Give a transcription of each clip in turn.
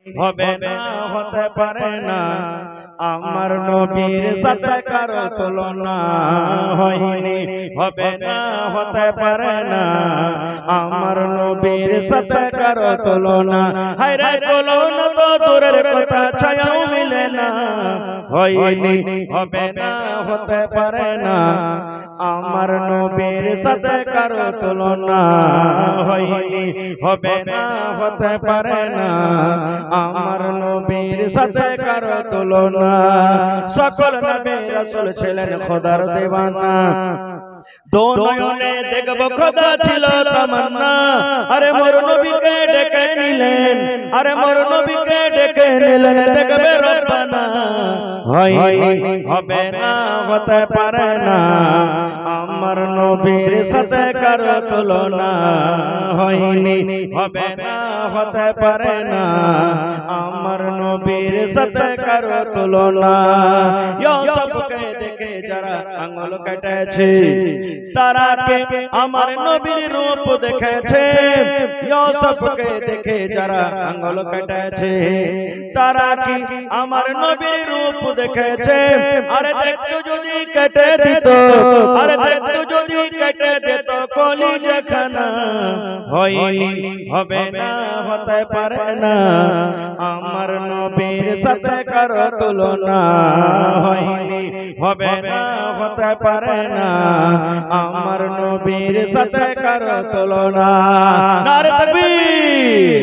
হবে না হতে পারে না আমার নবীর সাথে কারো তুলনা হয়নি হবে না হতে পারে না আমার নবীর সাথে কারো তুলনা হায়রে তুলনা তো দূরের কথা ছায়াও মিলে না হয়নি হবে না হতে পারে না আমার নবীর সাথে কারো তুলনা হয়নি হবে না হতে পারে না আমার নবীর সাথে কারো তুলনা সকল নবী রাসূল ছিলেন খোদার দিওয়ানা দো নয়নে দেখব খোদা ছিল তামান্না আরে মোর নবীকে ডেকে নিলেন আরে মোর নবীকে ডেকে নিলেন দেখবে রব্বানা হয়নি হবে না হতে পারে না আমার নবীর সাথে কারো তুলনা হয়নি হবে না হতে পারে না আমার নবীর সাথে কারো তুলনা ইউসুফকে দেখে যারা আঙ্গুল কেটেছে তারা কে আমার নবীর রূপ দেখেছে ইউসুফকে দেখে যারা আঙ্গুল কেটেছে তারা কি আমার নবীর রূপ দেখেছে আরে দেখতো যদি কেটে দিত আরে দেখতো যদি কেটে দিত কলিজাখানা হয়নি হবে না হতে পারে না আমার নবীর সাথে কারো তুলনা হয়নি হবে না হতে পারে না আমার নবীর সাথে কারো তুলনা নারে তাকবীর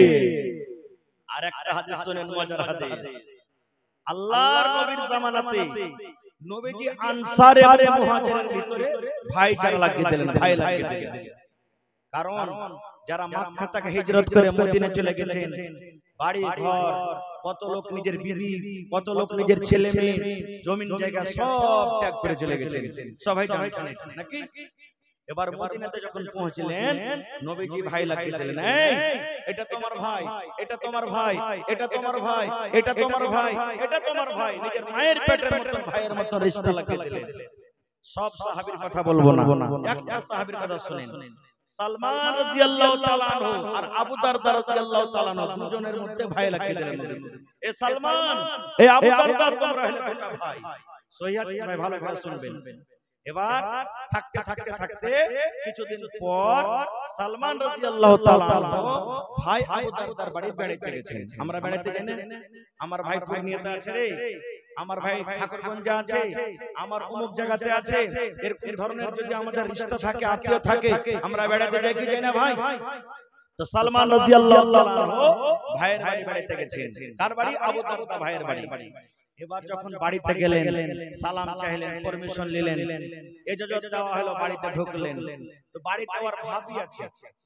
আরেকটা হাদিস শুনেন মজার হাদিস আল্লাহর নবীর জামানাতে নবীজি আনসার এবং মুহাজিরের ভিতরে ভাইচারা লাগিয়ে দিলেন ভাই লাগিয়ে দিলেন কারণ যারা মক্কা থেকে হিজরত করে মদিনা চলে গেছেন বাড়ি ঘর কত লোক নিজের বিবি কত লোক নিজের ছেলে মেয়ে জমিন জায়গা সব ত্যাগ করে চলে গেছেন সবাই জানেন নাকি এবার মদিনাতে যখন পৌঁছলেন নবীজি ভাই লাগিয়ে দিলেন এই এটা তোমার ভাই এটা তোমার ভাই এটা তোমার ভাই এটা তোমার ভাই এটা তোমার ভাই নিজের মায়ের পেটের মতন ভাইয়ের মতন রিশতা লাগিয়ে দিলেন সব সাহাবীর কথা বলবো না একটা সাহাবীর কথা শুনেন সালমান রাদিয়াল্লাহু তাআলা আনহু আর আবু দারদা রাদিয়াল্লাহু তাআলা আনহু দুজনের মধ্যে ভাই লাগিয়ে দিলেন এ সালমান এ আবু দারদা তোমরা হলে দুটো ভাই সহিহ হাদিস ভাই ভালো করে শুনবেন এবার থাকতে থাকতে থাকতে কিছুদিন পর সালমান রাদিয়াল্লাহু তাআলা আনহু ভাই আবু দারদার বাড়ি বেড়াতে গেছেন আমরা বেড়াতে যাই না আমার ভাই পূর্ণিয়াতে আছে রে আমার ভাই ঠাকুরগঞ্জে আছে আমার অমুক জায়গাতে আছে এরকম ধরনের যদি আমাদের রিশতা থাকে আত্মীয় থাকে আমরা বেড়াতে যাই কি যাই না ভাই তো সালমান রাদিয়াল্লাহু তাআলা আনহু ভাইয়ের বাড়ি বেড়াতে গেছেন কার বাড়ি আবু দারদা ভাইয়ের বাড়ি এবার যখন বাড়িতে গেলেন সালাম চাইলেন পারমিশন নিলেন ইজাজত দেওয়া হলো বাড়িতে ঢুকলেন তো বাড়িতে ওর ভাবি আছে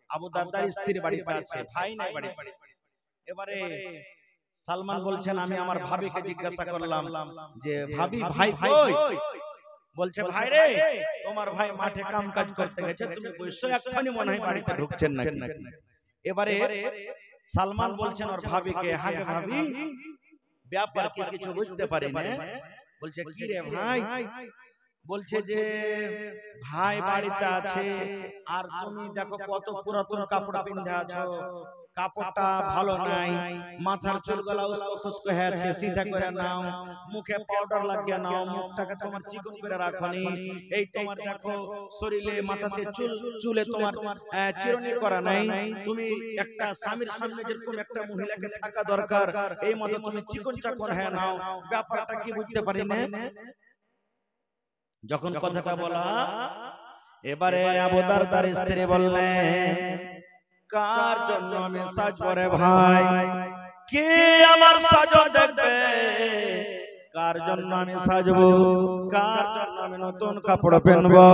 আবু দারদার স্ত্রী বাড়িতে আছে ভাই নাই বাড়িতে এবারে সালমান বলছেন আমি আমার ভাবিকে জিজ্ঞাসা করলাম যে ভাবি ভাই কই বলছে ভাই রে তোমার ভাই মাঠে কাম কাজ করতে গেছে তুমি কইছো এক্ষুনি মনে হয় বাড়িতে ঢুকছেন নাকি এবারে সালমান বলছেন ওর ভাবিকে হ্যাঁ গে ভাবি ব্যাপার কি কিছু বুঝতে পারি না বলছে কি রে ভাই বলছে যে ভাই বাড়িতে আছে আর তুমি দেখো কত পুরাতন কাপড় পিন্ধে আছো কাপড়টা ভালো নাই মাথার চুলগুলা উস্কো খুস্কো হয়ে আছে সিধা করে নাও মুখে পাউডার লাগিয়ে নাও মুখটাকে তোমার চিকন করে রাখনি এই তোমার দেখো শরীরে মাথাতে চুলে তোমার চিরুনি করা নাই তুমি একটা স্বামীর সামনে যেরকম একটা মহিলাকে থাকা দরকার এই মতো তুমি চিকন চাকন হয়ে নাও ব্যাপারটা কি বুঝতে পারি না যখন কথাটা বলা এবারে আবু দারদার স্ত্রী বললেন কার জন্য আমি সাজবো রে ভাই কে আমার সাজো দেখবে কার জন্য আমি সাজবো কার জন্য আমি নতুন কাপড় পরবো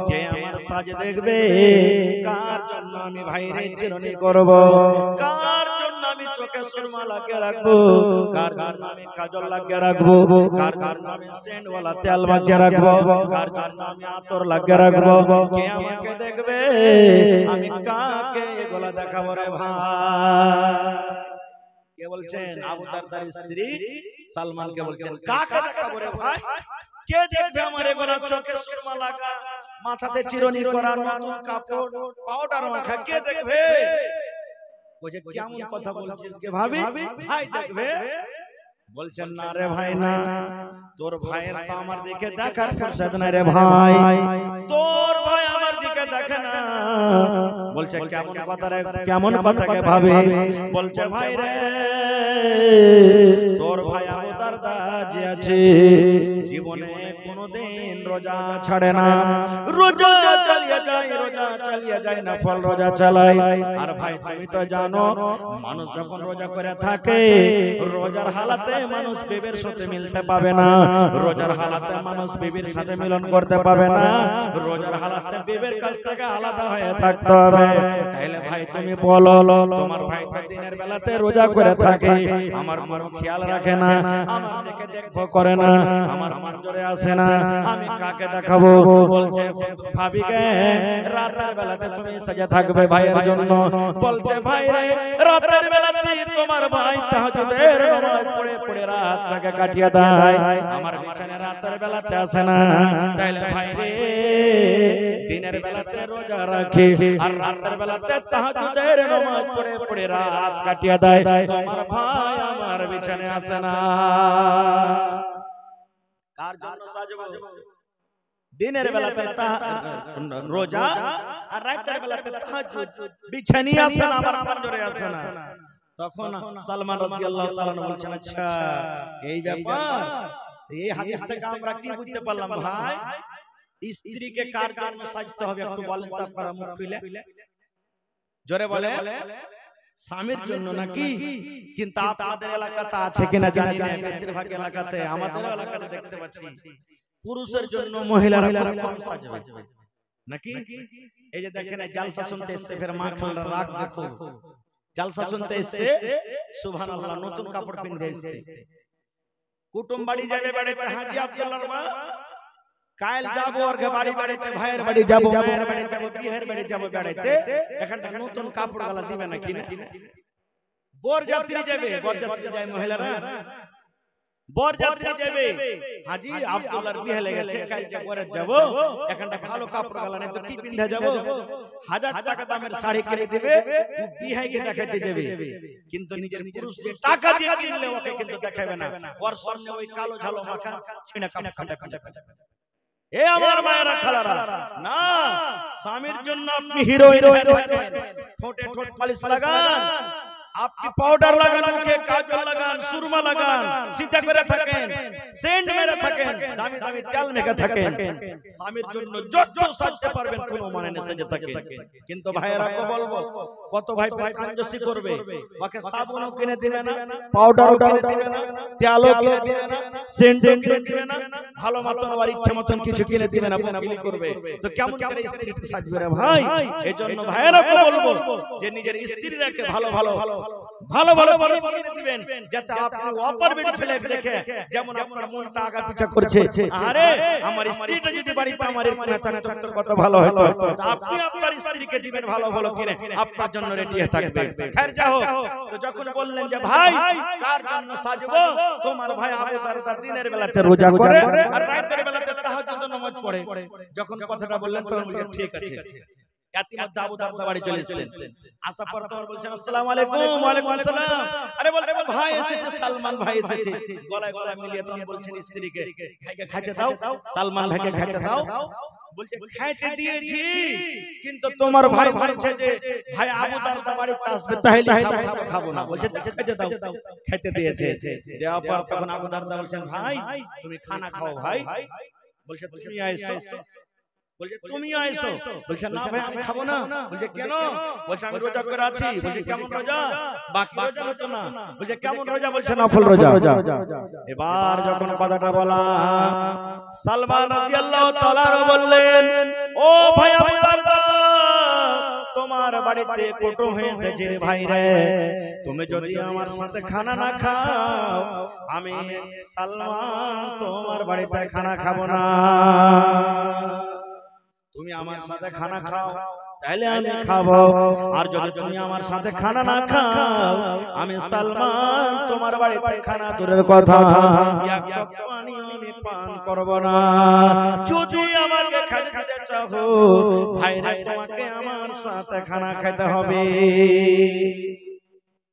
কে আমার সাজ দেখবে কার জন্য আমি ভাইরে চিরুনি করব কার জন্য আমি চোখে সুরমা লাগিয়ে রাখবো কার জন্য আমি কাজল লাগিয়ে রাখবো কার জন্য আমি সেন্ট ওয়ালা তেল লাগিয়ে রাখবো কার জন্য আমি আতর লাগিয়ে রাখবো কে আমাকে দেখবে আমি কাকে এগুলা দেখাবো রে ভাই কে বলছেন আবু দারদার স্ত্রী সালমানকে বলছেন কাকে দেখাবো রে ভাই কে দেখবে আমার এগুলা চোখে সুরমা লাগা মাথাতে চিরুনি করা নতুন কাপড় পাউডার মাখা কে দেখবে বলছে কেমন কথা বলছিস কে ভাবি, ভাই দেখবে। বলছেন না রে ভাই না, তোর ভাইয়ের তো আমার দিকে দেখার ফুরসত নাই রে ভাই, তোর ভাই আমার দিকে দেখে না। বলছে কেমন কথা রে, কেমন কথাকে ভাবে। বলছে ভাই রে, তোর ভাই আবু দারদা যে আছে জীবনে কোনোদিন রোজা ছাড়ে না, রোজা চালিয়ে যায়, রোজা চালিয়ে যায়, না ফল রোজা চালায়। আর ভাই তুমি তো জানো মানুষ যখন রোজা করে থাকে, রোজার হালাতে মানুষ বিবির সাথে মিলতে পাবে না, রোজার হালাতে মানুষ বিবির সাথে মিলন করতে পাবে না, রোজার হালাতে বিবির কাছ থেকে আলাদা হয়ে থাকতে হবে। তাইলে ভাই তুমি বলো, তোমার ভাই তো দিনের বেলাতে রোজা করে থাকে, আমার কোনো খেয়াল রাখে না, আমার দিকে দেখবো করে না, আমার মঞ্জরে আসে না, আমি কাকে দেখাবো? বলছে ভাবিকে রাতের বেলাতে তুমি সাজা থাকবে ভাইয়ের জন্য। বলছে ভাই রে, রাতের বেলাতে তোমার ভাই তাহাজ্জুদের নামাজ পড়ে পড়ে রাতটাকে কাটিয়ে দেয়, আমার বিছানায় রাতের বেলাতে আসে না। তাইলে ভাই রে, দিনের বেলাতে রোজা রাখে আর রাতের বেলাতে তাহাজ্জুদের নামাজ পড়ে পড়ে রাত কাটিয়ে দেয়, তোমার ভাই আমার বিছানায় আসে না। কার জন্য সাজবো? দিনের বেলাতে রোজা আর রাতের বেলাতে তাহাজ্জুদ, বিছানায় আসে না, আমার পাঞ্জরে আসে না। তখন সালমান রাদিয়াল্লাহু তাআলা বলছেন, আচ্ছা এই ব্যাপার, এই হাদিস থেকে আমরা কি বুঝতে পারলাম ভাই? স্ত্রীকে কার জন্য সাজতে হবে একটু বলেন তো আপনারা, মুখ খুলে জোরে বলে। স্বামীর জন্য নাকি? কিন্তু আপনাদের এলাকাতে আছে কিনা জানি না, বেশিরভাগ এলাকাতে, আমাদের এলাকাতে দেখতে পাচ্ছি পুরুষের জন্য মহিলারা খুব কম সাজবে নাকি। এই যে দেখেন জালসা শুনতে এসে ফের মা খালরা রাগ দেখো, জালসা শুনতে এসে সুবহানাল্লাহ নতুন কাপড় পিনতে এসে, কুটুম বাড়ি যাবে, বাড়িতে হাজী আব্দুল্লাহর মা, কাল যাবো ওর বাড়ি বাড়িতে, ভাইয়ের বাড়ি যাবো, মায়ের বাড়ি যাবো, বিয়ের বাড়ি যাবো, বেড়াইতে এখানটা নতুন কাপড় গালা দিবে নাকি না? বরযাত্রী যাবে, বরযাত্রী যায় মহিলারা, বরযাত্রী যাবে, হাজী আব্দুল্লাহর বিয়ে লেগেছে, কাল যে বরে যাব, এখানটা ভালো কাপড় গালা নেই তো কি পিন্ধে যাব? 1000 টাকা দামের শাড়ি কিনে দিবে, ও বিয়েকে দেখাতে যাবে, কিন্তু নিজের পুরুষ যে টাকা দিয়ে কিনলে ওকে কিন্তু দেখাবে না, ওর সামনে ওই কালো ঝালো মাখা ছিনা কাপড় খান্ডা খান্ডা। এ আমার মায়েরা খালারা, না, স্বামীর জন্য আপনি হিরোইন হয়ে থাকেন, ঠোঁটে ঠোঁট পালিশ লাগান, আপনি পাউডার লাগান, মুখে কাজল লাগান, সুরমা লাগান, সিটা করে থাকেন, সেন্ট মেরে থাকেন, দামি দামি তেল মেখে থাকেন, স্বামীর জন্য যত সাজতে পারবেন কোনো মানে নেই সেজে থাকেন। কিন্তু ভাইয়েরা কো বলবো, কত ভাই কাঞ্জসি করবে, ওকে সাবুনও কিনে দিবে না, পাউডারও কিনে দিবে না, তেলও কিনে দিবে না, সেন্টও কিনে দিবে না, ভালো মতন আর ইচ্ছা মতন কিছু কিনে দিবে না, বকিলি করবে, তো কেমন করে স্ত্রীকে সাজবে রে ভাই? এজন্য ভাইয়েরা কো বলবো যে নিজের স্ত্রীকে ভালো ভালো ভালো ভালো কিনে দিবেন, যাতে আপনি অপারবেট ছেলে দেখে যেমন আপনার মনটা আগা পিছা করছে, আরে আমার স্ত্রীটা যদি বাড়িতে আমার এরকম থাকতো তো কত ভালো হতো, আপনি আপনার স্ত্রীকে দিবেন ভালো ভালো কিনে, আপনার জন্য রেডি হয়ে থাকবে। খैर যা হোক, তো যখন বললেন যে ভাই কার জন্য সাজবো, তোমার ভাই আবু দারদা দিনের বেলাতে রোজা করে আর রাতের বেলাতে তাহাজ্জুদ নামাজ পড়ে, যখন কথাটা বললেন তখন বললেন ঠিক আছে। ইতিমধ্যে আবু দারদা বাড়ি চলে এসেছেন, আসার পর তখন বলছেন আসসালামু আলাইকুম। ওয়া আলাইকুম আসসালাম। আরে বলতে ভাই এসেছে, সালমান ভাই এসেছে, গলায় গলা মিলিয়ে তখন বলছেন স্ত্রীকে, ভাইকে খাইতে দাও, সালমান ভাইকে খাইতে দাও। বলছে খাইতে দিয়েছি, কিন্তু তোমার ভাই বলছে যে ভাই আবু দারদা বাড়িতে আসবে, তাহলে খাবো না। বলছে খাইতে দাও, খাইতে দিয়েছে, দেওয়ার পর তখন আবু দারদা বলছেন ভাই তুমি খানা খাও ভাই। বলছে তুমি আইছো, বলছে তুমি আইছো, বলছে না ভাই আমি খাবো না। বলছে কেন? বলছে আমি রোজা করে আছি। বলছে কেমন রোজা? বাকি রোজা হতো না। বলছে কেমন রোজা? বলছে নফল রোজা। এবার যখন কথাটা বলা, সালমান রাদিয়াল্লাহু তাআলা বললেন, ও ভাই আবু দারদা, তোমার বাড়িতে কুটুম হয়েছে রে ভাই রে, তুমি যদি আমার সাথে খানা না খাও, আমি সালমান তোমার বাড়িতে খানা খাবো না। তুমি আমার সাথে খানা খাও তাহলে আমি খাবো, আর যদি তুমি আমার সাথে খানা না খাও, আমি সালমান তোমার বাড়িতে খানা দূরের কথা এক টুক পানি আমি পান করব না। যদি আমাকে খাইতে দিতে চাও ভাইরা, তোমাকে আমার সাথে খানা খেতে হবে।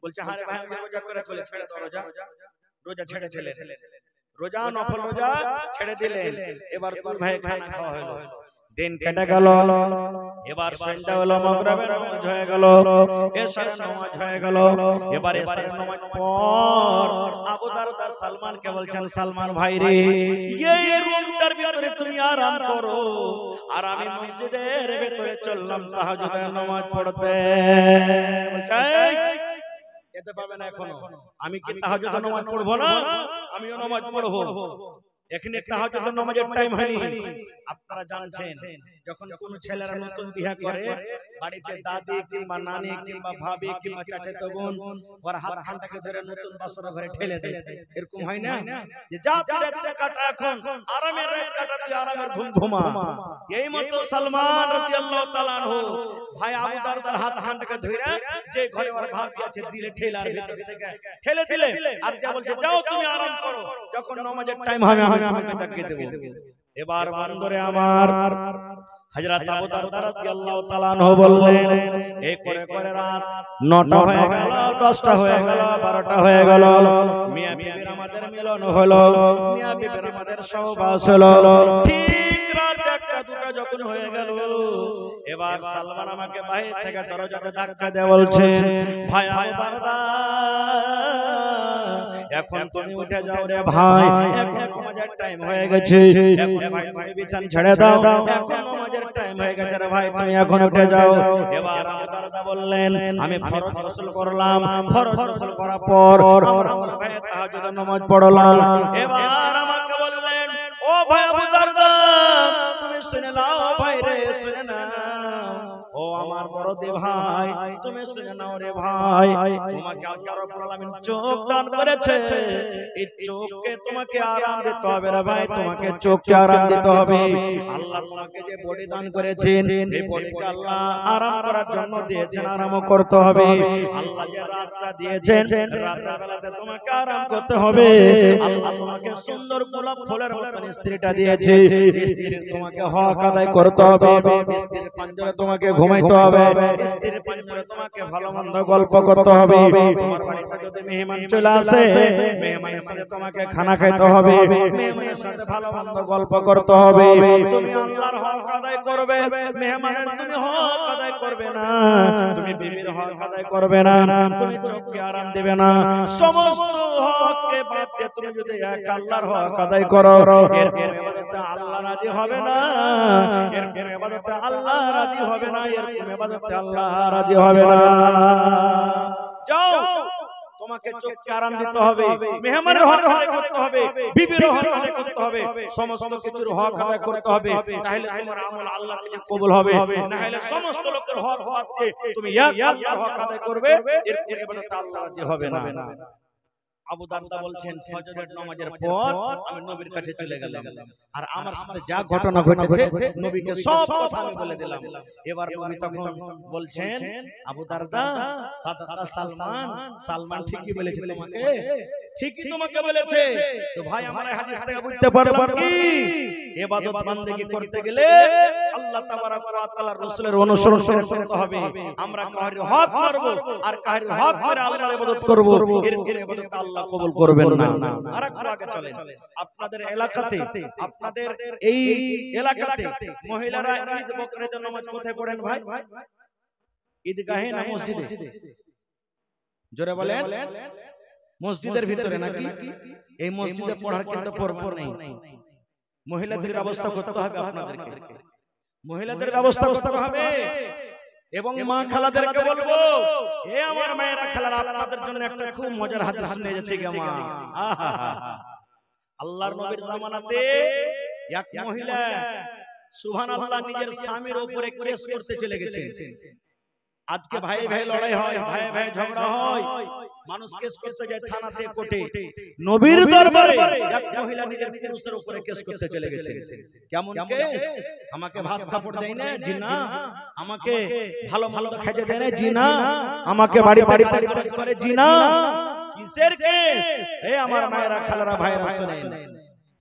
বলছে আরে ভাই আমি রোজা করে চলে, ছেড়ে দাও রোজা। রোজা ছেড়ে দিলেন, রোজা নফল রোজা ছেড়ে দিলেন। এবার তোর ভাই খানা খাওয়া হলো, দিন কেটে গেল। এবার সন্ধ্যা হলো, মাগরিবের নামাজ হয়ে গেল, এশারের নামাজ হয়ে গেল। এবার এশারের নামাজ পর আবু দারদা সালমানকে বলছেন, সালমান ভাই রে, এই রুমটার ভিতরে তুমি আরাম করো, আর আমি মসজিদের ভিতরে চললাম তাহাজ্জুদের নামাজ পড়তে। বলছে যেতে পাবে না এখনো, আমি কি তাহাজ্জুদের নামাজ পড়বো না? আমিও নামাজ পড়বো। এখানে তাহাজ্জুদের নামাজের টাইম হয়নি। আপনারা জানছেন যখন কোন ছেলেরা নতুন বিয়ে করে, বাড়িতে দাদি কিংবা নানি কিংবা ভাবি কিংবা চাচাতো বোন ওর হাত খানটাকে ধরে নতুন বাসর ঘরে ঠেলে দেয়। এরকম হয় না যে যা তুই রাতটা কাটা, এখন আরামের রাত কাটা, তুই আরামের ঘুম ঘুমা। এই মতো সালমান রাদিয়াল্লাহু তাআলা আনহু ভাই আবু দারদার হাত খানটাকে ধরে যে ঘরে ওর ভাবি আছে দিলে ঠেলার ভিতর থেকে ঠেলে দিলে, আর যা বলছে যাও তুমি আরাম করো, যখন নামাজের টাইম হবে আমি তোমাকে চাকিয়ে দেব। এবার বন্ধুরে আমার হযরত আবু দারদা রাদিয়াল্লাহু তাআলা আনহু বললেন, এই করে করে রাত 9টা হয়ে গেল, 10টা হয়ে গেল, 12টা হয়ে গেল, মিয়া বিবির আমাদের মিলন হলো, মিয়া বিবির আমাদের সহবাস হলো। ঠিক রাত 1টা 2টা যখন হয়ে গেল, এবার সালমান আমাকে বাইরে থেকে দরজাতে ধাক্কা দিয়ে বলছে, ভাই আবু দারদা এখন তুমি উঠে যাও রে ভাই, এখন নামাজের টাইম হয়ে গেছে, এখন ভাই তুমি বিছানা ছেড়ে দাও, এখন নামাজের টাইম হয়ে গেছে রে ভাই, তুমি এখন উঠে যাও। এবার আবু দারদা বললেন, আমি ফরজ গোসল করলাম, ফরজ গোসল করার পর আমরা ভাই তাহাজ্জুদের নামাজ পড়লাম। এবার আমাকে বললেন, ও ভাই আবু দারদা তুমি শুনে নাও ভাই রে, শুনে নাও, ও আমার দরদি ভাই তুমি শুনে নাও রে ভাই, তোমাকে আল্লাহ রাব্বুল আলামিন চোখ দান করেছে, এই চোখকে তোমাকে আরাম দিতে হবে রে ভাই, তোমাকে চোখকে আরাম দিতে হবে। আল্লাহ তোমাকে যে বডি দান করেছেন, এই বডিকে আল্লাহ আরাম করার জন্য দিয়েছেন, আরামও করতে হবে। আল্লাহ যে রাতটা দিয়েছেন, রাতের বেলাতে তোমাকে আরাম করতে হবে। আল্লাহ তোমাকে সুন্দর গোলাপ ফুলের মতন স্ত্রীটা দিয়েছে, স্ত্রীর তোমাকে হক আদায় করতে হবে, স্ত্রীর পাঞ্জরে তোমাকে ঘুমাইতে হবে, স্ত্রীর পাঞ্জরে তোমাকে ভালো মন্দ গল্প করতে হবে। তোমার বাড়িতে যদি মেহমান চলে আসে, মেহমানের সাথে তোমাকে খানা খাইতে হবে, মেহমানের সাথে ভালো মন্দ গল্প করতে হবে। তুমি আল্লাহর হক আদায় করবে, মেহমানের তুমি হক আদায় করবে না, তুমি বিবির হক আদায় করবে না, তুমি চোখকে আরাম দেবে না। সমস্ত হককে বাদ দিয়ে তুমি যদি এক আল্লাহর হক আদায় করো, এরকম ইবাদতে আল্লাহ রাজি হবে না, এরকম ইবাদতে আল্লাহ রাজি হবে না, এরকম ইবাদতে আল্লাহ রাজি হবে না। যাও তোমাকে চোখকে আরাম দিতে হবে, মেহমানের হক আদায় করতে হবে, বিবির হক আদায় করতে হবে, সমস্ত কিছুর হক আদায় করতে হবে, তাহলে তোমার আমল আল্লাহর কাছে কবুল হবে। না হলে সমস্ত লোকের হক বাদ দিয়ে তুমি এক আল্লাহর হক আদায় করবে, এরকম ইবাদতে আল্লাহ রাজি হবে না। আবু দারদা বলছেন, ফজরের নামাজের পর আমি নবীর কাছে চলে গেলাম, আর আমার সাথে যা ঘটনা ঘটেছে নবীকে সব কথা আমি বলে দিলাম। এবার নবী তখন বলছেন, আবু দারদা সাদাকা সালমান, সালমান ঠিকই বলেছে তোমাকে, ঠিকই তোমাকে বলেছে। তো ভাই আমরা এই হাদিস থেকে বুঝতে পারলাম কি, ইবাদত বান্দেগি করতে গেলে আল্লাহ তাবারাক ওয়া তাআলার রাসূলের অনুসরণ করে করতে হবে। আমরা কাহির হক মারবো আর কাহির হক মেরে আল্লাহর ইবাদত করব, এর ইবাদত আল্লাহ কবুল করবেন না। আরেকটু আগে চলেন, আপনাদের এলাকাতে, আপনাদের এই এলাকাতে মহিলারা ঈদ বকরিদের নামাজ কোথায় পড়েন ভাই? ঈদগাহে না মসজিদে? জোরে বলেন। মসজিদের ভিতরে নাকি? এই মসজিদে পড়ার কিন্তু প্রমাণ নেই। মহিলাদের ব্যবস্থা করতে হবে আপনাদেরকে, মহিলাদের ব্যবস্থা করতে হবে। এবং মা খালাদেরকে বলবো, এ আমার মায়েরা খালারা, আপনাদের জন্য একটা খুব মজার হাদিস নিয়ে যাচ্ছে গে মা। আল্লাহর নবীর জামানাতে এক মহিলা সুবহানাল্লাহ নিজের স্বামীর উপরে কেস করতে চলে গেছে। আজকে ভাই ভাই লড়াই হয়, ভাই ভাই ঝগড়া হয়, মানুষ কেস করতে যায় থানাতে, কোর্টে। নবীর দরবারে এক মহিলা নিজের পুরুষের উপরে কেস করতে চলে গেছে। কেমন কেস? আমাকে ভাত কাপড় দেয় না, জি না। আমাকে ভালো মন্দ খেতে দেয় না, জি না। আমাকে বাড়ি বাড়ি খরচ করে, জি না। কিসের কেস? এ আমার মায়েরা খালারা ভাইরা শুনেন,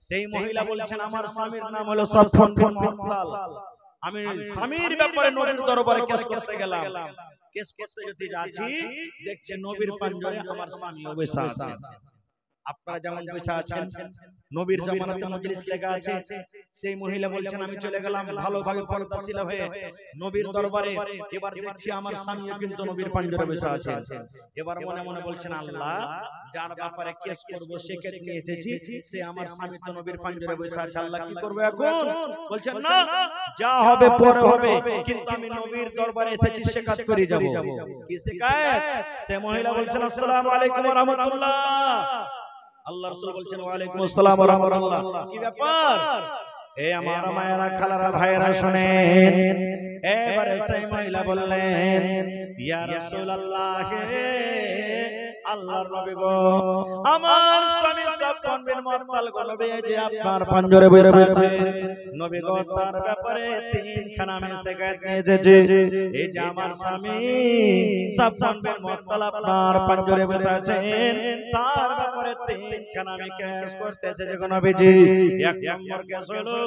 সেই মহিলা বলছেন, আমার স্বামীর নাম হলো সাফওয়ান বিন মুআত্তাল, আমি স্বামীর ব্যাপারে নবীর দরবারে কেস করতে গেলাম, কেস করতে যদি যাচ্ছি দেখছি নবীর পাঞ্জরে আমার স্বামী বসে আছে। আপনারা যেমন বসে আছেন, নবীর জামানাতে মজলিস লেখা আছে, সেই মহিলা বলছেন আমি চলে গেলাম ভালোভাবে পর্দাশীল হয়ে নবীর দরবারে। এবার দেখছি আমার স্বামী কিন্তু নবীর পাঞ্জরে বসে আছে। এবার মনে মনে বলছেন আল্লাহ, যার ব্যাপারে কেস করব সে কে নিয়ে এসেছি, সে আমার স্বামী তো নবীর পাঞ্জরে বসে আছে, আল্লাহ কি করব এখন? বলছেন না, যা হবে পরে হবে, কিন্তু আমি নবীর দরবারে এসেছি শেখাত করে যাব। কি শেখাত? সে মহিলা বলছেন আসসালামু আলাইকুম ওয়া রাহমাতুল্লাহ। আল্লাহ রাসূল বলছেন ওয়া আলাইকুম আসসালাম ওয়া রাহমাতুল্লাহ। কি ব্যাপার? এ আমার মায়েরা খালারা ভাইরা শুনেন। এবারে সেই মহিলা বললেন ইয়া রাসূলুল্লাহ, আল্লাহর নবী গো, আমার স্বামী সাফওয়ান বিন মুআত্তাল গো নবী যে আপনার পাঞ্জরে বসে আছে, নবী গো তার ব্যাপারে তিনখানা আমি শিকায়ত নিয়ে এসেছি। এই যে আমার স্বামী সাফওয়ান বিন মুআত্তাল আপনার পাঞ্জরে বসে আছেন, তার ব্যাপারে তিনখানা আমি কেস করতে এসেছি গো নবীজি। এক নম্বর কেস হলো,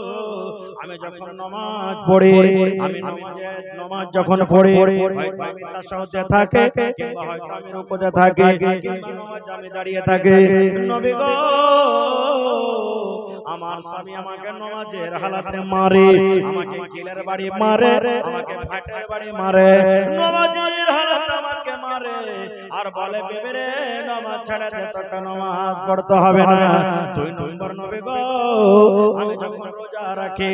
আমি যখন নামাজ পড়ি, আমি নামাজ যখন পড়ি, হয়তো আমি তাশাহুদে থাকি, কিংবা হয়তো আমি রুকুতে থাকি, কিংবা নামাজ আমি দাঁড়িয়ে থাকি, নবী গো আমার স্বামী আমাকে নামাজের হালাতে মারে, আমাকে কিলের বাড়ি মারে, আমাকে ফাটের বাড়ি মারে, নামাজের হালাতে আমাকে মারে, আর বলে বিবি রে নামাজ ছেড়ে দে, তোকে নামাজ পড়তে হবে না। দুই নম্বর নবী গো, আমি যখন রোজা রাখি,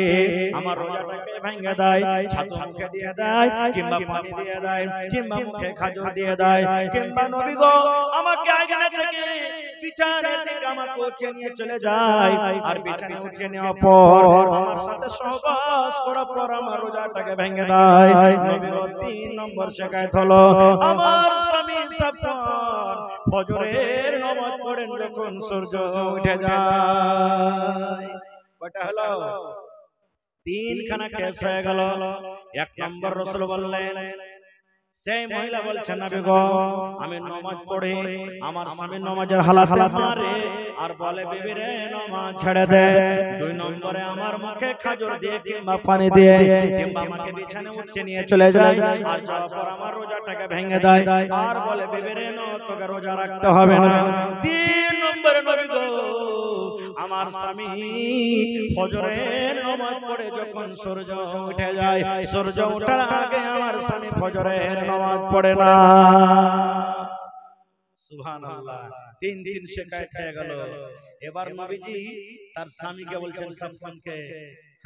আমার রোজাটাকে ভেঙে দেয়, ছাতু মুখে দিয়ে দেয়, কিংবা পানি দিয়ে দেয়, কিংবা মুখে খাজুর দিয়ে দেয়, কিংবা নবী গো আমাকে আগে থেকে বিছানার দিকে আমাকে উঠিয়ে নিয়ে চলে যায়, আর বিছানায় উঠিয়ে নেওয়ার পর আমার সাথে সহবাস করার পর আমার রোজাটাকে ভেঙে দেয়। নবী গো তিন নম্বর শিকায়ত হলো, আমার স্বামী সাফওয়ান ফজরের নামাজ পড়েন যখন সূর্য উঠে যায়। কয়টা হলো? তিনখানা কেস হয়ে গেল। এক নম্বর রাসূল বললেন, সেই মহিলা বলছেন নবী গো আমি নামাজ পড়ি, আমার স্বামী নামাজের হালাতে মারে, আর বলে বিবি রে নামাজ ছেড়ে দে। দুই নম্বরে আমার মুখে খাজুর দিয়ে কিংবা পানি দিয়ে, কিংবা আমাকে বিছানায় উঠিয়ে নিয়ে চলে যায়, আর যাওয়ার পর আমার রোজাটাকে ভেঙে দেয়, আর বলে বিবি রে তোকে রোজা রাখতে হবে না। তিন নম্বরে নবী গো আমার স্বামী ফজরের নামাজ পড়ে যখন সূর্য উঠে যায়, সূর্য ওঠার আগে আমার স্বামী ফজরের নামাজ পড়ে না। সুবহানাল্লাহ। তিন দিন শিকায়ত হয়ে গেল। এবার নবীজি তার স্বামীকে বলছেন সাফওয়ানকে,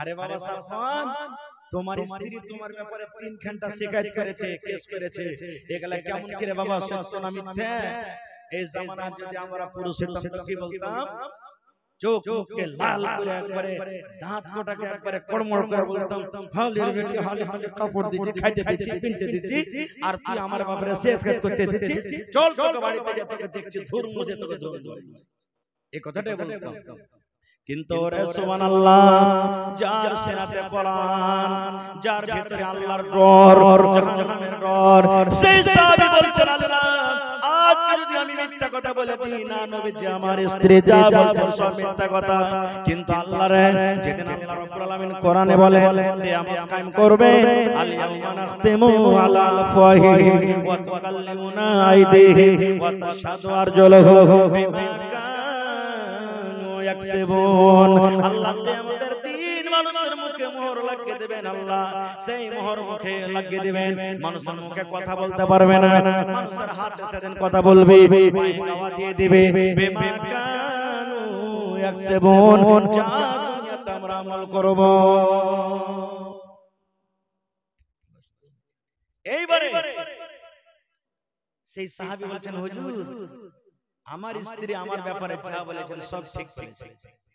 আরে বাবা সাফওয়ান, তোমার স্ত্রী তোমার ব্যাপারে 3 ঘন্টা শিকায়ত করেছে, কেস করেছে, এগুলা কেমন করে বাবা, সত্য না মিথ্যা? এই জামানার যদি আমরা পুরুষ হতাম তো কি বলতাম? চোখ মুখকে লাল করে একবারে দাঁত কোটাকে একবারে কড়মড় করে বলতাম, হালের বেটি হালে তোকে কাপড় দিচ্ছি, খাইতে দিচ্ছি, পিনতে দিচ্ছি, আর তুই আমার ব্যাপারে সেফেট করতে দিচ্ছিস, চল তোকে বাড়িতে যা, তোকে দেখছি ধুর মুজে তোকে ধুর ধুর, এই কথাটাই বলতাম। কিন্তু রে সুবহানাল্লাহ, যার সিনাতে কোরআন, যার ভিতরে আল্লাহর ডর, জাহান্নামের ডর, সেই সাহাবী বলছেন আল্লাহ আজকে যদি আমি মিথ্যা কথা বলে দিই না, নবীজি আমার স্ত্রী যা বলছেন সব মিথ্যা কথা, কিন্তু আল্লাহ রে যেদিন আল্লাহ রাব্বুল আলামিন কোরআনে বলে কিয়ামত কায়েম করবে, আল ইয়াউমা নাখতিমু আলা আফওয়াহিহিম ওয়া তুকাল্লিমুনা আইদিহিম ওয়া তাশহাদু আরজুলুহুম বিমা কানু ইয়াকসিবুন। আল্লাহ কিয়ামতের দিন মানুষের মুখে মোহর লাগিয়ে দেবেন, আল্লাহ সেই মোহর মুখে লাগিয়ে দিবেন, মানুষের মুখে কথা বলতে পারবে না, মানুষের হাতে সেদিন কথা বলবে, পায়ে গাওয়া দিয়ে দিবে, বিমা কানু ইয়াকসিবুন, যা দুনিয়াতে আমরা আমল করব। এইবারে সেই সাহাবী বলছেন হুজুর আমার স্ত্রী আমার ব্যাপারে যা বলেছেন সব ঠিক বলেছে,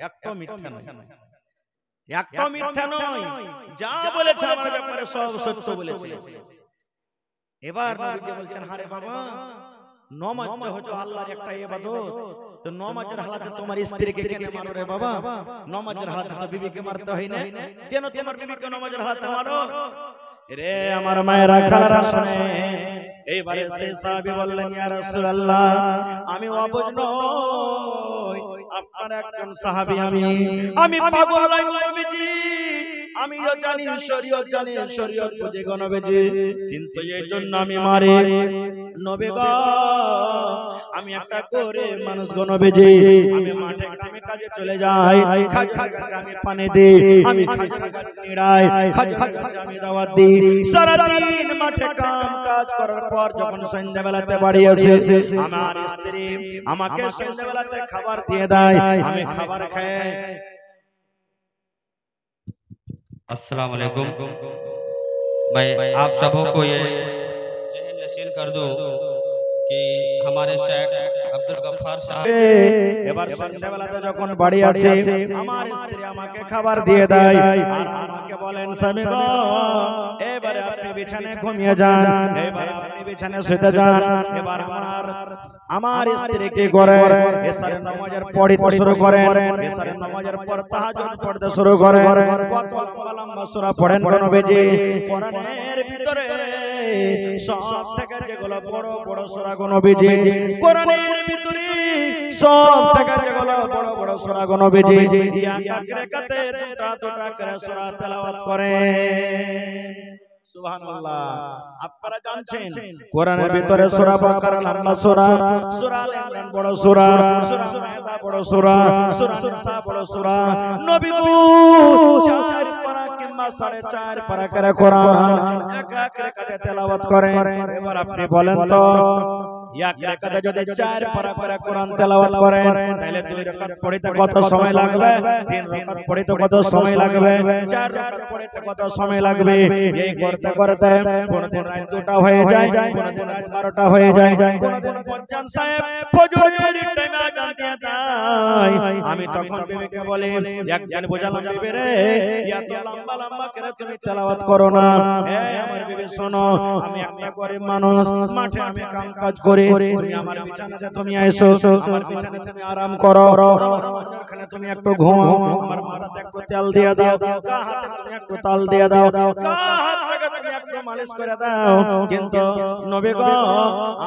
একটা মিথ্যা নয়, একটা মিথ্যা নয়, যা বলেছে আমার ব্যাপারে সব সত্য বলেছে। এবার নবীজি বলছেন, আরে বাবা নামাজ হচ্ছে আল্লাহর একটা ইবাদত, তো নামাজের হালাতে তোমার স্ত্রীকে কেন মারো রে বাবা? নামাজের হালাতে তো বিবিকে মারতে হয় না, কেন তোমার বিবিকে নামাজের হালাতে মারো? রে আমার মায়েরা খালারা শুনেন। এইবারে সেই সাহাবী বললেন, ইয়া রাসূলুল্লাহ আমি অবুঝ নই, আপনার একজন সাহাবী, আমি পাগল নই গো নবীজি, আমিও জানি শরীয়ত জানি, শরীয়ত বুঝে গো নবীজি, কিন্তু এই জন্য আমি মারি নবী গো। আমি একটা করে মানুষ গো নবীজি, আমি মাঠে কামে কাজে চলে যাই, খাজুর গাছে আমি পানি দিই, আমি খাজুর গাছ নিড়াই, খাজুর গাছে আমি দাওয়াত দিই, সারা দিন মাঠে কাম কাজ করার পর যখন সন্ধ্যাবেলাতে বাড়ি আসে, আমার স্ত্রী আমাকে সন্ধ্যাবেলাতে খাবার দিয়ে দেয়, আমি খাবার খাই। अस्सलाम वालेकुम। मैं आप सबों को ये जहन नशीन कर दूं कि हमारे शेख अब्दुल गफ्फार साहब এবার সন্ধ্যাবেলাতে যখন বাড়ি আসে, আমার স্ত্রী আমাকে খাবার দিয়ে দেয়, আর আমাকে বলেন স্বামী গো, এবারে আপনি বিছানায় ঘুমিয়ে যান, এবার আপনি বিছানায় শুতে যান। এবার আমার স্ত্রী কি করে, এশারের নামাজের পড়তে শুরু করেন, এশারের নামাজের পর তাহাজ্জুদ পড়তে শুরু করেন। কত লম্বা লম্বা সূরা পড়েন গো নবীজি, কোরআনের ভিতরে সব থেকে যেগুলো বড় বড় সূরা গো নবীজি, কোরআনের ভিতরে সব থেকে যেগুলো বড় বড় সূরা গো নবীজি, এক রাকাতে দুটা দুটা করে সূরা তেলাওয়াত করেন। সুবহানাল্লাহ। আপনারা জানছেন কোরআনের ভিতরে সূরা বাকারা লম্বা সূরা, সূরা আল ইমরান বড় সূরা, সূরা মায়েদা বড় সূরা, সূরা নিসা বড় সূরা। নবী গো 4 পারা কিংবা 4.5 পারা করে কোরআন এক এক রাকাতে তেলাওয়াত করেন। এবার আপনি বলেন তো, এক রাকাতে যদি 4 পারা করে কোরআন তেলাওয়াত করেন, তাহলে 2 রাকাত পড়তে কত সময় লাগবে, 3 রাকাত পড়তে কত সময় লাগবে, 4 রাকাত পড়তে কত সময় লাগবে? এই করতে করতে কোনদিন রাত 2টা হয়ে যায়, কোনদিন রাত 12টা হয়ে যায়, কোনদিন পঞ্চান সাহেব ফজরের টাইমে আযান দিয়ে দেয়। আমি তখন বিবিকে বলি, একদিন বোঝালাম বিবি রে, এত লম্বা লম্বা করে তুমি তেলাওয়াত করো না। এই আমার বিবি শোনো, আমি একটা গরিব মানুষ, মাঠে আমি কাম কাজ করি, তুমি আমার বিছানাতে তুমি আইছো, আমার বিছানাতে তুমি আরাম করো, আমার মাথাখানে তুমি একটু ঘুমাও, আমার মাথাতে একটু তেল দিয়ে দাও, গা হাতে তুমি একটু তাল দিয়ে দাও, গা হাতে তুমি একটু মালিশ করে দাও। কিন্তু নবী গো,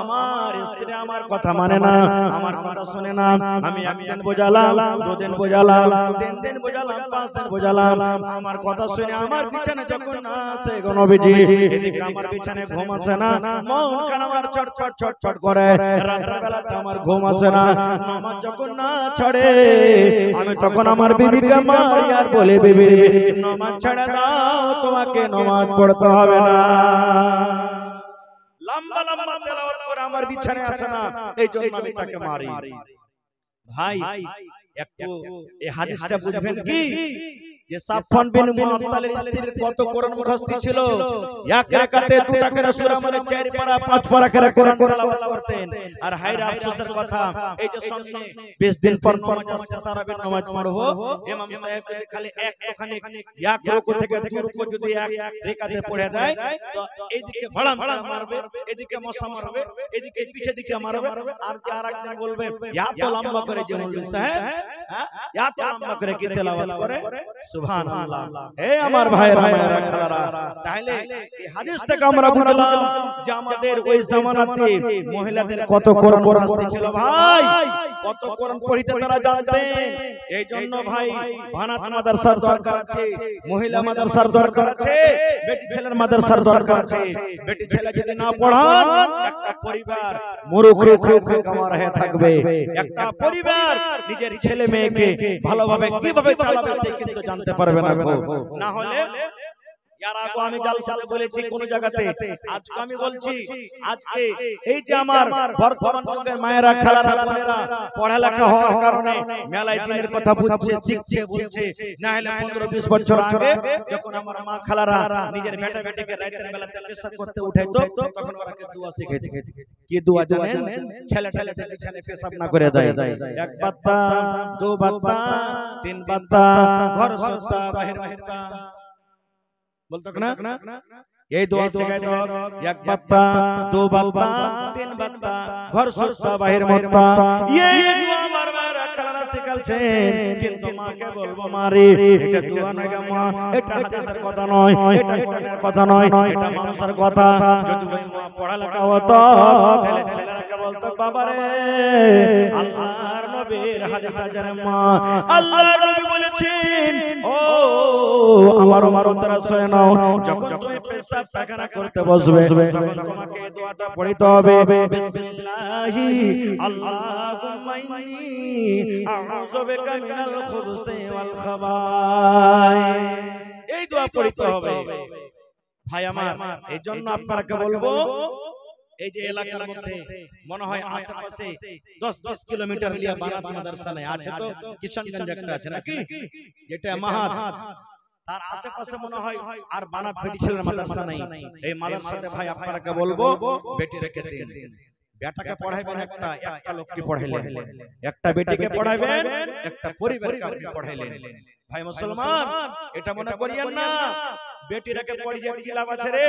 আমার স্ত্রী আমার কথা মানে না, আমার কথা শুনে না। আমি একদিন বোঝালাম, 2 দিন বোঝালাম, 3 দিন বোঝালাম, 5 দিন বোঝালাম, আমার কথা শুনে আমার বিছানায় যখন না আসে গো নবীজি, এদিকে আমার বিছানায় ঘুম আসে না, মন খান আমার চটচট চটচট করে, রাতের বেলাতে আমার ঘুম আসে না, নামাজ যখন না ছাড়ে, আমি তখন আমার বিবিকে মারি আর বলি, বিবি নামাজ ছেড়ে দাও, তোমাকে নামাজ পড়তে হবে না। লম্বা লম্বা তেলাওয়াত করে আমার বিছানায় আসে না, এই জন্য আমি তাকে মারি। ভাই একটু এই হাদিসটা বুঝবেন কি, যে সাফওয়ান বিন মুআত্তালের স্ত্রীর কত কোরআন মুখস্থ ছিল, এক রাকাতে 2টা করে সূরা মানে 4 পারা 5 পারা করে কোরআন তেলাওয়াত করতেন। আর হায়রে আফসোসের কথা, এই যে সামনে 20 দিন পর নামাজ আসছে, তারাবির নামাজ পড়বো, ইমাম সাহেব যদি খালি এক ওখানে এক রুকু থেকে 2 রুকু যদি এক রাকাতে পড়ে দেয়, তো এইদিকে ভাড়া ভাড়া মারবে, এদিকে মশা মারবে, এদিকে পিছে দিকে মারবে, আর যে আরেকদিন বলবে এত লম্বা করে যে মৌলভী সাহেব, হ্যাঁ এত লম্বা করে কি তেলাওয়াত করে। সুবহানাল্লাহ। এই আমার ভাইরা মায়েরা খালারা, তাহলে এই হাদিস থেকে আমরা বুঝলাম যে আমাদের ওই জামানাতে মহিলাদের কত কোরআন মুখস্থ ছিল, ভাই কত কোরআন পড়িতে তারা জানতেন। এই জন্য ভাই বানাত মাদ্রাসার দরকার আছে, মহিলা মাদ্রাসার দরকার আছে, বেটি ছেলের মাদ্রাসার দরকার আছে। বেটি ছেলে যদি না পড়ান, একটা পরিবার মুরুখে থাকবে, কামার হয়ে থাকবে। একটা পরিবার নিজের ছেলে মেয়েকে ভালোভাবে কিভাবে চালাবে সে কিন্তু জানতে পারবে না। না হলে यार आगो আমি জালসাতে বলেছি কোন জায়গাতে, আজকে আমি বলছি, আজকে এই যে আমার বর্তমান যুগের মায়েরা খালারা বোনেরা পড়ালেখা হওয়ার কারণে মেলায় দিনের কথা বুঝছে, শিখছে, বলছে, না হলে 15-20 বছর আগে যখন আমার মা খালারা নিজের বেটা বেটিকে রাতের বেলাতে পেশাব করতে উঠাইতো, তখন ওরা কে দোয়া শিখাইতো। কি দোয়া জানেন? ছেলে ছেলেতে বিছানায় পেশাব না করে দেয়, এক বাত্তা, দো বাত্তা, তিন বাত্তা, ঘর সত্তা, বাহির বাহিরতা বলতো না, এই দোয়া শিখাইতো, এক বাত্তা, দো বাত্তা, তিন বাত্তা, ঘর সত্তা, বাহির মত্তা। এই দোয়া আমার মায়েরা খালারা শিখালছেন, কিন্তু মাকে বলবো মারে এটা দোয়া নয় গো মা, এটা হাদিসের কথা নয়, এটা কোরআনের কথা নয়, এটা মানুষের কথা। যদি ওই মা পড়ালেখা হতো তাহলে ছেলেরা বলতো বাবারে আল্লাহর নবীর হাদিস আছে মা আল্লাহর নবী বলেছেন ও আমার উম্মতরা শুনে নাও যখন তুমি পেশাব পায়খানা করতে বসবে তখন তোমাকে এই দোয়াটা পড়তে হবে বিসমিল্লাহি আল্লাহুম্মা ইন্নী আউযু বিকা মিনাল খুবুসি ওয়াল খাবাইস এই দোয়া পড়তে হবে ভাই আমার এইজন্য আপনাকে বলবো এই যে এলাকার মধ্যে মনে হয় আশেপাশে 10-20 কিলোমিটার লিয়া বানাত মাদ্রাসা নাই আছে তো কিশনগঞ্জ একটা আছে নাকি যেটা মাহাত তার আশেপাশে মনে হয় আর বানাত বেটিছেলের মাদ্রাসা নাই এই মাদ্রাসাতে ভাই আপনাকে বলবো বেটি রেখে দিন বেটাকে পড়াইবেন একটা লোককে পড়াইলেন একটা বেটিকে পড়াইবেন একটা পরিবারকে আপনি পড়াইলেন ভাই মুসলমান এটা মনে করিয়েন না বেটি রেখে পড়িয়ে কি লাভ আছে রে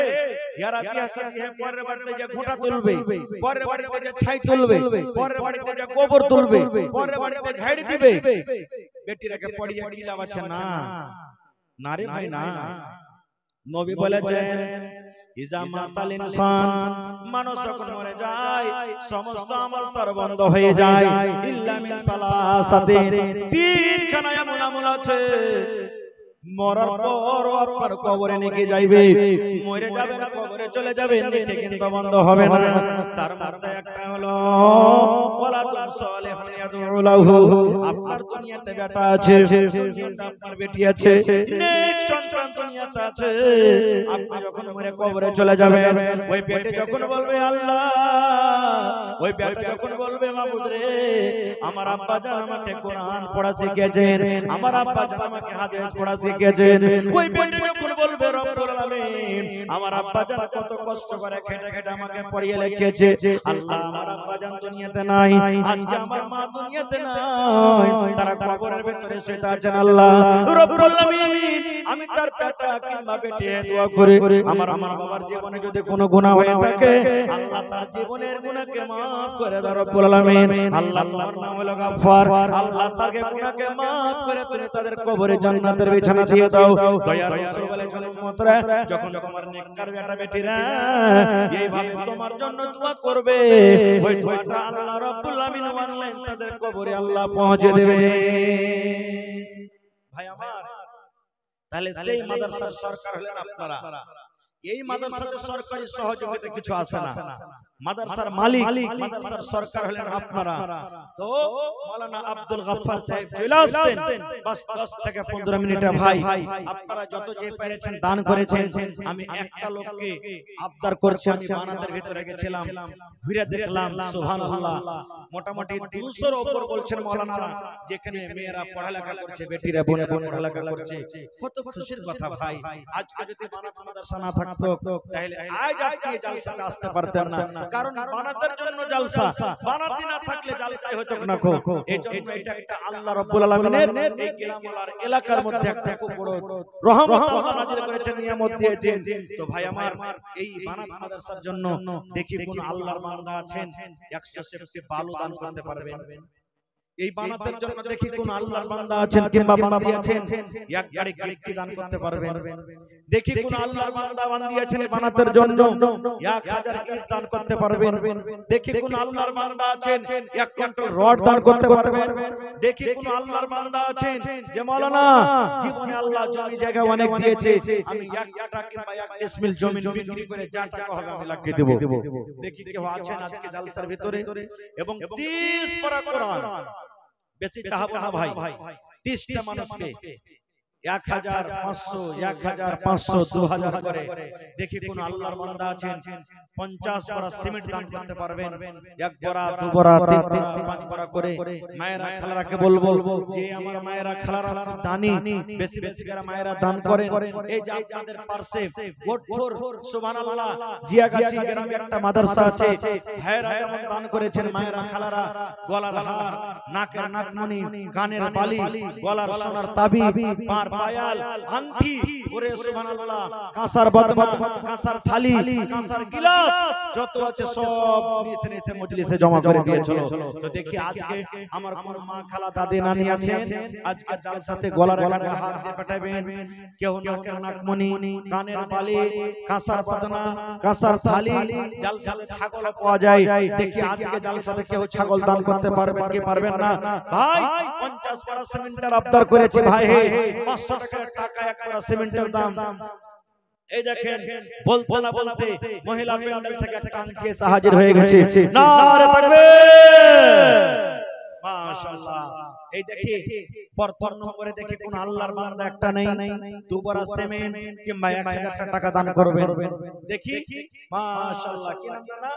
ইয়ারা বিয়া শাদী হে পরের বাড়িতে যে ঘোঁটা তুলবে পরের বাড়িতে যে ছাই তুলবে পরের বাড়িতে যে গোবর তুলবে পরের বাড়িতে ঝাড়ি দিবে বেটি রেখে পড়িয়ে কি লাভ আছে না না রে ভাই না নবী বলেছেন ইজা মাতাল ইনসান মানুষ যখন মরে যায় সমস্ত আমল তার বন্ধ হয়ে যায় ইল্লা মিন সালাসাতিন তিনখানা এমন আমল আছে মরার পর আপনার কবরে নিয়ে যাইবে মরে যাবেন কবরে চলে যাবেন এটা কিন্তু বন্ধ হবে না তার মধ্যে একটা হলো ওয়ালাদুন সালিহুন ইয়াদউ লাহু আপনার দুনিয়াতে বেটা আছে দুনিয়াতে আপনার বেটি আছে নেক সন্তান দুনিয়াতে আছে আপনি যখন মরে কবরে চলে যাবেন ওই বেটি যখন বলবে আল্লাহ ওই বেটা যখন বলবে মাবুদ রে আমার আব্বা জান আমাকে কোরআন পড়া শিখিয়েছেন আমার আব্বা জান আমাকে হাদিস পড়া শিখিয়েছেন ওই বেটা যখন বলবে রব্বুল আলামিন আমার আব্বা জান কত কষ্ট করে খেটে খেটে আমাকে পড়িয়ে লিখিয়েছে আল্লাহ আমার আব্বা জান দুনিয়াতে নাই আজকে আমার মা দুনিয়াতে নাই তারা কবরের ভিতরে শুয়ে আছেন আল্লাহ রব্বুল আলামিন আমি তার বেটা কিংবা বেটি দোয়া করে আমার বাবার জীবনে যদি কোনো গুনাহ হয়ে থাকে আল্লাহ তার জীবনের গুনাহকে maaf করে দাও রব্বুল আলামিন আল্লাহ তোমার নাম হলো গফফার আল্লাহ তার গুনাহকে maaf করে তুমি তাদের কবরে জান্নাতের বিছানা দিয়ে দাও দয়ার রাসূল বলেছেন উম্মতরা যখন তোমার নেককার বেটা বেটিরা এইভাবে তোমার জন্য দোয়া করবে ওই দোয়াটা আল্লাহ রব্বুল আলামিন অনলাইন তাদের কবরে আল্লাহ পৌঁছে দেবে ভাই আমার তাহলে সেই মাদ্রাসার সরকার হলেন আপনারা এই মাদ্রাসাতে সরকারি সহযোগিতা কিছু আসে না মাদ্রাসার মালিক মাদ্রাসার সরকার হলেন আপনারা তো মাওলানা আব্দুল গফফার সাহেব চলে আসছেন বাস 10 থেকে 15 মিনিটে ভাই আপনারা যত যে পেরেছেন দান করেছেন আমি একটা লোককে আবদার করছি আমি বানাতের ভিতরে গেছিলাম ঘুরে দেখলাম সুবহানাল্লাহ মোটামুটি 200 এর উপর বলছেন মাওলানারা যেখানে মেয়েরা পড়ালেখা করছে বেটিরা বোনেরা পড়ালেখা করছে কত খুশির কথা ভাই আজকে যদি বানাত মাদ্রাসা না থাকতো তাহলে আজ আপনি জলসাতে আসতে পারতেন না কারণ বানাতের জন্য জলসা বানাতি না থাকলে জলসাই হতো না কো এইজন্য এটা একটা আল্লাহ রাব্বুল আলামিনের এই গ্রামওয়ালার এলাকার মধ্যে একটা খুব বড় রহমত আল্লাহ নাজিল করেছেন নিয়ামত দিয়েছেন তো ভাই আমার এই বানাত মাদ্রাসার জন্য দেখি কোন আল্লাহর বান্দা আছেন 100 সেফটি বালু দান করতে পারবেন এই বানাতের জন্য দেখি কোন আল্লাহর বান্দা আছেন কিংবা বান্দি আছেন এক গাড়ি গিফট দান করতে পারবেন দেখি কোন আল্লাহর বান্দা বান্দি আছেন এই বানাতের জন্য 1000 ইট দান করতে পারবেন দেখি কোন আল্লাহর বান্দা আছেন 1 কুইন্টাল রড দান করতে পারবেন দেখি কোন আল্লাহর বান্দা আছেন যে মাওলানা জীবনে আল্লাহ জমি জায়গা অনেক দিয়েছে আমি 1 কাঠা কিংবা 1 ডিসমিল জমি বিক্রি করে যা টাকা হবে আমি লাগিয়ে দেব দেখি কেউ আছেন আজকে জালসার ভিতরে এবং 30 পারা কোরআন বেশি চাহাবো না ভাই 30টা মানুষকে 1500 1500 2000 করে দেখি কোন আল্লাহর বান্দা আছেন 50 বড়া সিমেন্ট দান করতে পারবেন এক বড়া দু বড়া তিন বড়া পাঁচ বড়া করে মায়েরা খালারাকে বলবো যে আমার মায়েরা খালারা দানি বেশি বেশি করে মায়েরা দান করেন এই যে আপনাদের পাশে গোটফোর সুবহানাল্লাহ জিয়াগাছি গ্রামে একটা মাদ্রাসা আছে ভাইরা যেমন দান করেছেন মায়েরা খালারা গলার হার নাকের নাকমণি কানের বালি গলার সোনার তাবি পার পায়াল আংটি ওরে সুবহানাল্লাহ কাঁসার বদনা কাঁসার থালি কাঁসার গিলাস যত আছে সব নিচে নিচে মজলিসে জমা করে দিয়েছিল। তো দেখি আজকে আমার কোন মা খালা দাদি নানি আছেন আজকের জালসাতে গলার এখানে হাত দিয়ে পেটাবেন, কেউ নাকের নাকমণি কানের বালি কাঁসার বদনা কাঁসার থালি, জালসাতে ছাগল পাওয়া যায়। দেখি আজকে জালসাতে কেউ ছাগল দান করতে পারবেন কি পারবেন না? ভাই 50 পারা সিমেন্টের আবদার করেছি ভাই, হে 500 টাকার টাকা এক পারা সিমেন্টের দাম। এই দেখেন বলতে না বলতে মহিলা প্যান্ডেল থেকে একটা আংটি এসে হাজির হয়ে গেছে। নারে তাকবীর, মাশাআল্লাহ। এই দেখি প্রথম নম্বরে দেখি কোন আল্লাহর বান্দা একটা নেই দুবারা সিমেন্ট কিংবা 1000 টাকা দান করবেন। দেখি মাশাআল্লাহ, কি নাম জানা?